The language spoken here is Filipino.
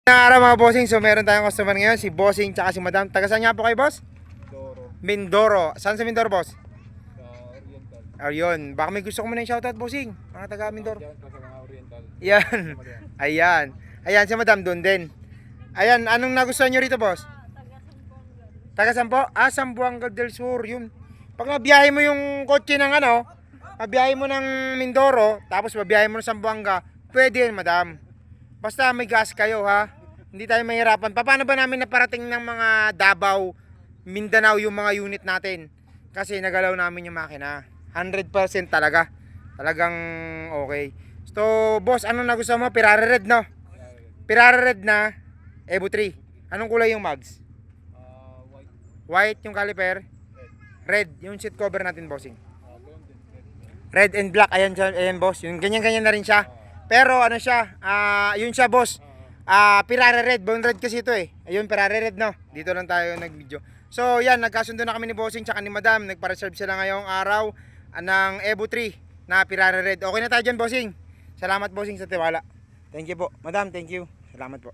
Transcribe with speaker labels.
Speaker 1: Araw mga bossing, so meron tayong customer ngayon, si bossing tsaka si madam. Taga saan nga po kayo, boss? Mindoro. Saan sa Mindoro, boss?
Speaker 2: Oriental.
Speaker 1: Ayun, baka may gusto ko muna yung shoutout, bossing. Mga taga Mindoro.
Speaker 2: Yan, sa mga Oriental.
Speaker 1: Yan. Ayan. Ayan, si madam doon din. Ayan, anong nagustuhan nyo rito, boss? Taga Sampo? Ah, Sambuanga del Sur, yun. Pag nabiyahe mo yung kotse ng ano, nabiyahe mo ng Mindoro, tapos mabiyahe mo ng Sambuanga, pwede yun, madam. Basta may gas kayo, ha? Hindi tayo mahirapan. Paano ba namin naparating ng mga Davao, Mindanao yung mga unit natin? Kasi nagalaw namin yung makina. 100% talaga. Talagang okay. So, boss, anong nagustuhan mo? Pirare Red, no? Pirare Red na Evo 3. Anong kulay yung mags?
Speaker 2: White.
Speaker 1: White yung caliper? Red. Yung seat cover natin, bossing.
Speaker 2: Red.
Speaker 1: Red and black. Ayan, ayan boss. Yung ganyan-ganyan na rin siya. Pero ano siya? Yun siya, boss. Pirare Red. Bone Red kasi ito eh. Ayun, Pirare Red, no? Dito lang tayo nag-video. So, yan. Nagkasundo na kami ni bossing tsaka ni madam. Nagpa-reserve sila ngayong araw ng Evo 3 na Pirare Red. Okay na tayo dyan, bossing. Salamat, bossing, sa tiwala. Thank you po. Madam, thank you. Salamat po.